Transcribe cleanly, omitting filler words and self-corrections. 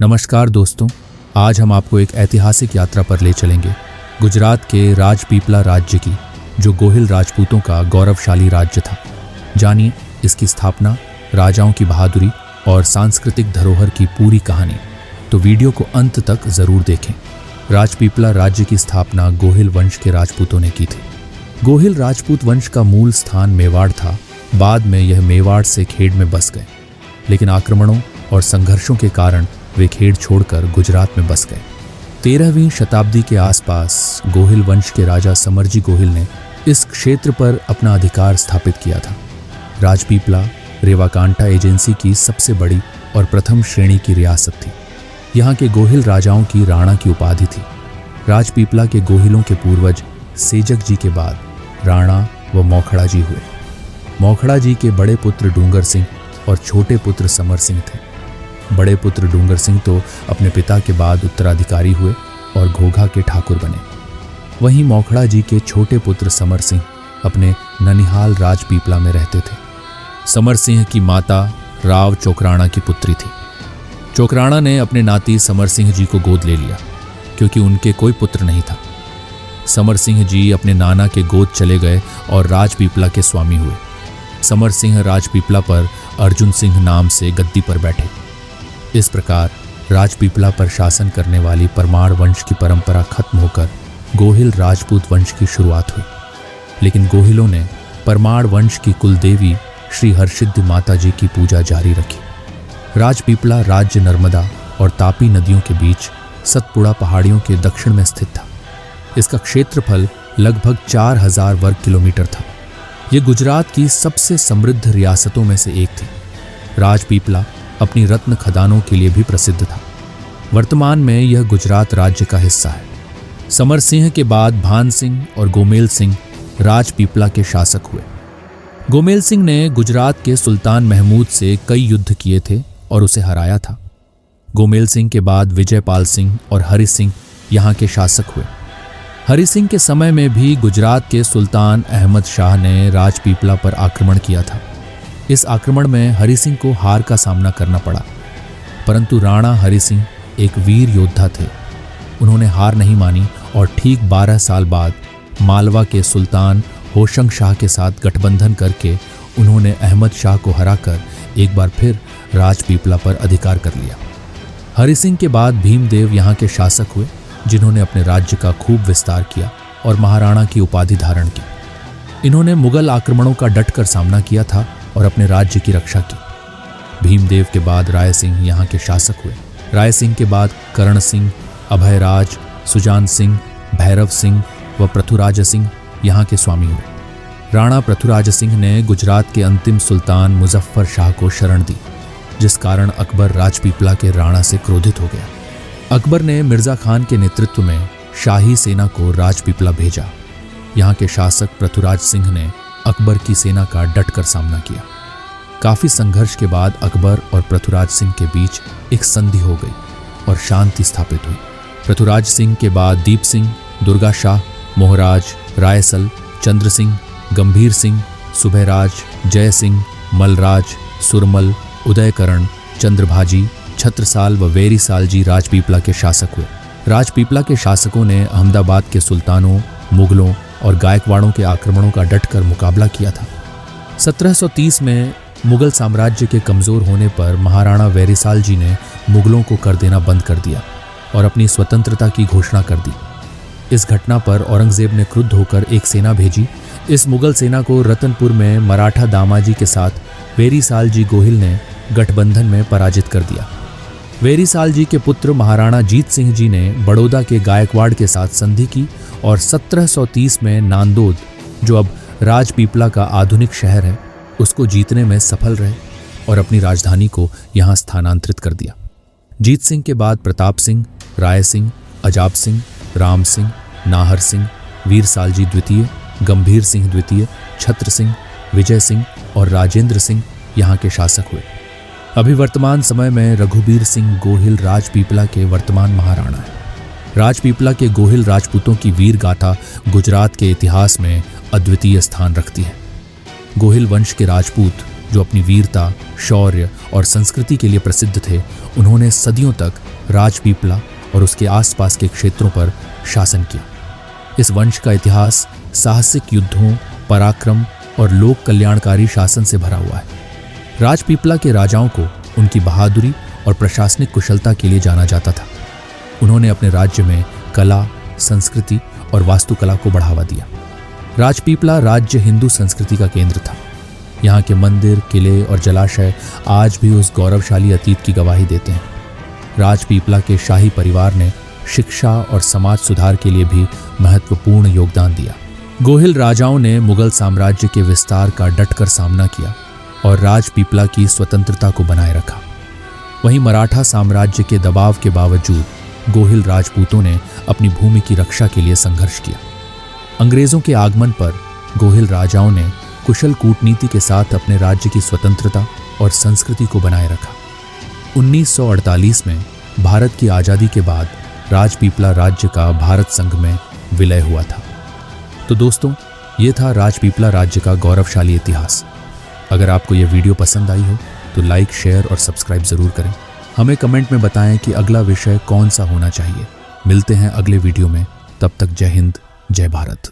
नमस्कार दोस्तों, आज हम आपको एक ऐतिहासिक यात्रा पर ले चलेंगे गुजरात के राजपीपला राज्य की, जो गोहिल राजपूतों का गौरवशाली राज्य था। जानिए इसकी स्थापना, राजाओं की बहादुरी और सांस्कृतिक धरोहर की पूरी कहानी। तो वीडियो को अंत तक जरूर देखें। राजपीपला राज्य की स्थापना गोहिल वंश के राजपूतों ने की थी। गोहिल राजपूत वंश का मूल स्थान मेवाड़ था। बाद में यह मेवाड़ से खेड़ में बस गए, लेकिन आक्रमणों और संघर्षों के कारण वे खेड़ छोड़कर गुजरात में बस गए। 13वीं शताब्दी के आसपास गोहिल वंश के राजा समरजी गोहिल ने इस क्षेत्र पर अपना अधिकार स्थापित किया था। राजपीपला रेवाकांटा एजेंसी की सबसे बड़ी और प्रथम श्रेणी की रियासत थी। यहाँ के गोहिल राजाओं की राणा की उपाधि थी। राजपीपला के गोहिलों के पूर्वज सेजक जी के बाद राणा व मौखड़ा जी हुए। मौखड़ा जी के बड़े पुत्र डूंगर सिंह और छोटे पुत्र समर सिंह थे। बड़े पुत्र डूंगर सिंह तो अपने पिता के बाद उत्तराधिकारी हुए और घोघा के ठाकुर बने। वहीं मौखड़ा जी के छोटे पुत्र समर सिंह अपने ननिहाल राजपीपला में रहते थे। समर सिंह की माता राव चोकराणा की पुत्री थी। चोकराणा ने अपने नाती समर सिंह जी को गोद ले लिया, क्योंकि उनके कोई पुत्र नहीं था। समर सिंह जी अपने नाना के गोद चले गए और राजपीपला के स्वामी हुए। समर सिंह राजपीपला पर अर्जुन सिंह नाम से गद्दी पर बैठे। इस प्रकार राजपीपला पर शासन करने वाली परमार वंश की परंपरा खत्म होकर गोहिल राजपूत वंश की शुरुआत हुई। लेकिन गोहिलों ने परमार वंश की कुलदेवी श्री हरसिद्धि माता जी की पूजा जारी रखी। राजपीपला राज्य नर्मदा और तापी नदियों के बीच सतपुड़ा पहाड़ियों के दक्षिण में स्थित था। इसका क्षेत्रफल लगभग 4000 वर्ग किलोमीटर था। यह गुजरात की सबसे समृद्ध रियासतों में से एक थी। राजपीपला अपनी रत्न खदानों के लिए भी प्रसिद्ध था। वर्तमान में यह गुजरात राज्य का हिस्सा है। समर सिंह के बाद भान सिंह और गोमेल सिंह राजपीपला के शासक हुए। गोमेल सिंह ने गुजरात के सुल्तान महमूद से कई युद्ध किए थे और उसे हराया था। गोमेल सिंह के बाद विजयपाल सिंह और हरि सिंह यहाँ के शासक हुए। हरि सिंह के समय में भी गुजरात के सुल्तान अहमद शाह ने राजपीपला पर आक्रमण किया था। इस आक्रमण में हरि सिंह को हार का सामना करना पड़ा, परंतु राणा हरि सिंह एक वीर योद्धा थे। उन्होंने हार नहीं मानी और ठीक 12 साल बाद मालवा के सुल्तान होशंग शाह के साथ गठबंधन करके उन्होंने अहमद शाह को हराकर एक बार फिर राजपीपला पर अधिकार कर लिया। हरि सिंह के बाद भीमदेव यहाँ के शासक हुए, जिन्होंने अपने राज्य का खूब विस्तार किया और महाराणा की उपाधि धारण की। इन्होंने मुगल आक्रमणों का डटकर सामना किया था और अपने राज्य की रक्षा की। भीमदेव के बाद राय सिंह यहाँ के शासक हुए। राय सिंह के बाद करण सिंह, अभयराज, सुजान सिंह, भैरव सिंह व पृथुराज सिंह यहाँ के स्वामी हुए। राणा पृथुराज सिंह ने गुजरात के अंतिम सुल्तान मुजफ्फर शाह को शरण दी, जिस कारण अकबर राजपीपला के राणा से क्रोधित हो गया। अकबर ने मिर्जा खान के नेतृत्व में शाही सेना को राजपीपला भेजा। यहाँ के शासक पृथुराज सिंह ने अकबर की सेना का डटकर सामना किया। काफी संघर्ष के बाद अकबर और पृथुराज सिंह के बीच एक संधि हो गई और शांति स्थापित हुई। पृथुराज सिंह के बाद दीप सिंह, दुर्गा शाह, मोहराज, रायसल, चंद्र सिंह, गंभीर सिंह, सुबहराज, जय सिंह, मलराज, सुरमल, उदयकरण, चंद्रभाजी, छत्रसाल व वेरीसाल जी राजपीपला के शासक हुए। राजपीपला के शासकों ने अहमदाबाद के सुल्तानों, मुगलों और गायकवाड़ों के आक्रमणों का डटकर मुकाबला किया था। 1730 में मुगल साम्राज्य के कमजोर होने पर महाराणा वेरीसाल जी ने मुगलों को कर देना बंद कर दिया और अपनी स्वतंत्रता की घोषणा कर दी। इस घटना पर औरंगजेब ने क्रुद्ध होकर एक सेना भेजी। इस मुगल सेना को रतनपुर में मराठा दामाजी के साथ वेरीसाल जी गोहिल ने गठबंधन में पराजित कर दिया। वेरीसाल जी के पुत्र महाराणा जीत सिंह जी ने बड़ौदा के गायकवाड़ के साथ संधि की और 1730 में नांदोद, जो अब राजपीपला का आधुनिक शहर है, उसको जीतने में सफल रहे और अपनी राजधानी को यहाँ स्थानांतरित कर दिया। जीत सिंह के बाद प्रताप सिंह, राय सिंह, अजाब सिंह, राम सिंह, नाहर सिंह, वीरसाल जी द्वितीय, गंभीर सिंह द्वितीय, छत्र सिंह, विजय सिंह और राजेंद्र सिंह यहाँ के शासक हुए। अभी वर्तमान समय में रघुबीर सिंह गोहिल राजपीपला के वर्तमान महाराणा है। राजपीपला के गोहिल राजपूतों की वीर गाथा गुजरात के इतिहास में अद्वितीय स्थान रखती है। गोहिल वंश के राजपूत जो अपनी वीरता, शौर्य और संस्कृति के लिए प्रसिद्ध थे, उन्होंने सदियों तक राजपीपला और उसके आसपास के क्षेत्रों पर शासन किया। इस वंश का इतिहास साहसिक युद्धों, पराक्रम और लोक कल्याणकारी शासन से भरा हुआ है। राजपीपला के राजाओं को उनकी बहादुरी और प्रशासनिक कुशलता के लिए जाना जाता था। उन्होंने अपने राज्य में कला, संस्कृति और वास्तुकला को बढ़ावा दिया। राजपीपला राज्य हिंदू संस्कृति का केंद्र था। यहाँ के मंदिर, किले और जलाशय आज भी उस गौरवशाली अतीत की गवाही देते हैं। राजपीपला के शाही परिवार ने शिक्षा और समाज सुधार के लिए भी महत्वपूर्ण योगदान दिया। गोहिल राजाओं ने मुगल साम्राज्य के विस्तार का डटकर सामना किया और राजपीपला की स्वतंत्रता को बनाए रखा। वहीं मराठा साम्राज्य के दबाव के बावजूद गोहिल राजपूतों ने अपनी भूमि की रक्षा के लिए संघर्ष किया। अंग्रेजों के आगमन पर गोहिल राजाओं ने कुशल कूटनीति के साथ अपने राज्य की स्वतंत्रता और संस्कृति को बनाए रखा। 1948 में भारत की आज़ादी के बाद राजपीपला राज्य का भारत संघ में विलय हुआ था। तो दोस्तों, ये था राजपीपला राज्य का गौरवशाली इतिहास। अगर आपको यह वीडियो पसंद आई हो तो लाइक, शेयर और सब्सक्राइब जरूर करें। हमें कमेंट में बताएं कि अगला विषय कौन सा होना चाहिए। मिलते हैं अगले वीडियो में। तब तक जय हिंद, जय भारत।